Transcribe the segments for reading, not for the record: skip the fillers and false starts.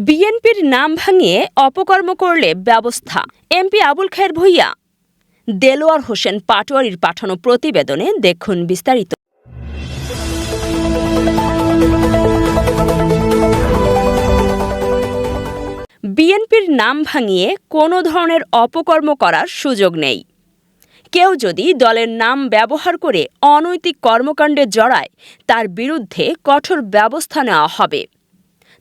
বিএনপির নাম ভাঙিয়ে অপকর্ম করলে ব্যবস্থা। এমপি আবুল খায়ের ভূঁইয়া। দেলোয়ার হোসেন পাটোয়ারির পাঠানো প্রতিবেদনে দেখুন বিস্তারিত। বিএনপির নাম ভাঙিয়ে কোনো ধরনের অপকর্ম করার সুযোগ নেই। কেউ যদি দলের নাম ব্যবহার করে অনৈতিক কর্মকাণ্ডে জড়ায়, তার বিরুদ্ধে কঠোর ব্যবস্থা নেওয়া হবে।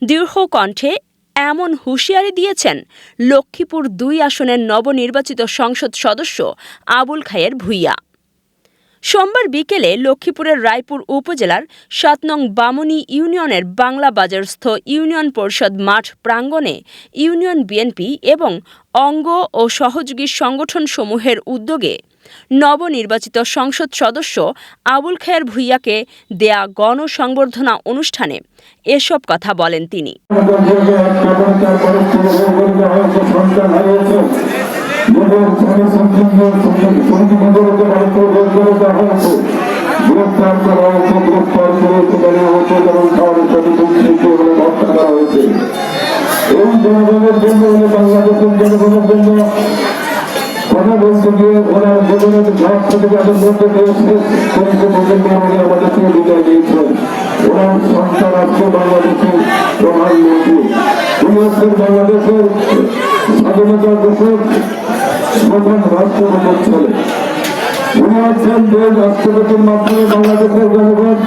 দৃঢ় কণ্ঠে এমন হুঁশিয়ারি দিয়েছেন লক্ষ্মীপুর ২ আসনের নবনির্বাচিত সংসদ সদস্য আবুল খায়ের ভূঁইয়া। সোমবার বিকেলে লক্ষ্মীপুরের রায়পুর উপজেলার ৭ নং বামুনী ইউনিয়নের বাংলা বাজারস্থ ইউনিয়ন পরিষদ মাঠ প্রাঙ্গণে ইউনিয়ন বিএনপি এবং অঙ্গ ও সহযোগী সংগঠনসমূহের উদ্যোগে নবনির্বাচিত সংসদ সদস্য আবুল খায়ের ভূঁইয়াকে দেয়া গণসংবর্ধনা অনুষ্ঠানে এসব কথা বলেন তিনি। কথা বলতে গিয়ে ওরা জীবনের ঘর থেকে যাদের মধ্যে দিয়েছে আমাদের থেকে বিদায় দিয়েছে। ওরা সন্তান আজকে বাংলাদেশের প্রধানমন্ত্রী, উনি হচ্ছেন বাংলাদেশের স্বাধীনতার দেশের প্রধান রাষ্ট্রপতির ছেলে। উনি হচ্ছেন যে রাষ্ট্রপতির মাধ্যমে বাংলাদেশের জনগণ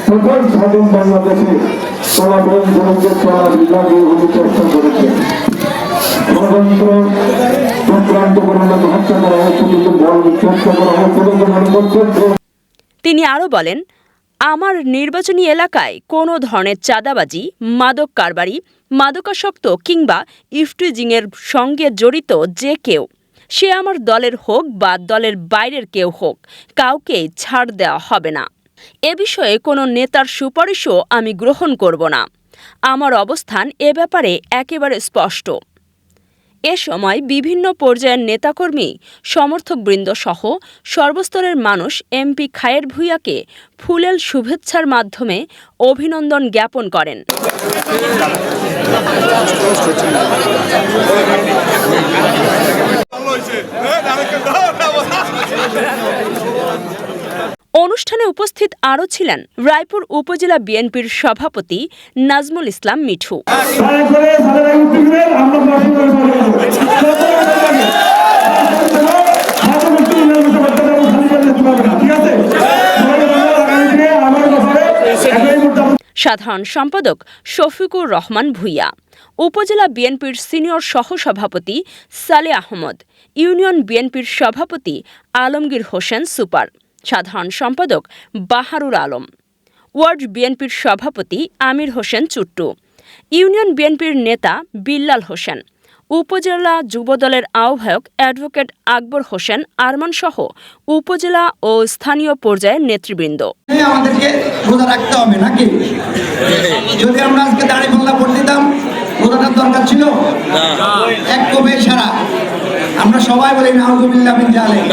প্রথম স্বাধীন বাংলাদেশে চলাফল জনগণ চলার বিভাগে উনি চেষ্টা করেছেন। তিনি আরও বলেন, আমার নির্বাচনী এলাকায় কোনো ধরনের চাঁদাবাজি, মাদক কারবারি, মাদকাসক্ত কিংবা ইফটিজিংয়ের সঙ্গে জড়িত যে কেউ, সে আমার দলের হোক বা দলের বাইরের কেউ হোক, কাউকেই ছাড় দেওয়া হবে না। এ বিষয়ে কোনো নেতার সুপারিশও আমি গ্রহণ করব না। আমার অবস্থান এ ব্যাপারে একেবারে স্পষ্ট। এ সময় বিভিন্ন পর্যায়ের নেতাকর্মী, সমর্থকবৃন্দ সহ সর্বস্তরের মানুষ এমপি খায়ের ভূঁইয়াকে ফুলেল শুভেচ্ছার মাধ্যমে অভিনন্দন জ্ঞাপন করেন। অনুষ্ঠানে উপস্থিত আরও ছিলেন রায়পুর উপজেলা বিএনপির সভাপতি নাজমুল ইসলাম মিঠু, সাধারণ সম্পাদক শফিকুর রহমান ভূঁইয়া, উপজেলা বিএনপির সিনিয়র সহসভাপতি সালে আহমদ, ইউনিয়ন বিএনপির সভাপতি আলমগীর হোসেন সুপার, সাধারণ সম্পাদক বাহারুল আলম, ওয়ার্ড বিএনপির সভাপতি আমির হোসেন চুট্টু, ইউনিয়ন বিএনপির নেতা বিল্লাল হোসেন, উপজেলা যুবদলের আহ্বায়ক অ্যাডভোকেট আকবর হোসেন আরমান সহ উপজেলা ও স্থানীয় পর্যায়ের নেতৃবৃন্দ। আমাদেরকে রোজা রাখতে হবে নাকি? যদি আমরা আজকে দাঁড়িয়ে পাল্লা ভোট দিতাম, রোজাটার দরকার ছিল? এক কবে সারা আমরা সবাই বলি নাউজুবিল্লাহ মিন জালিক।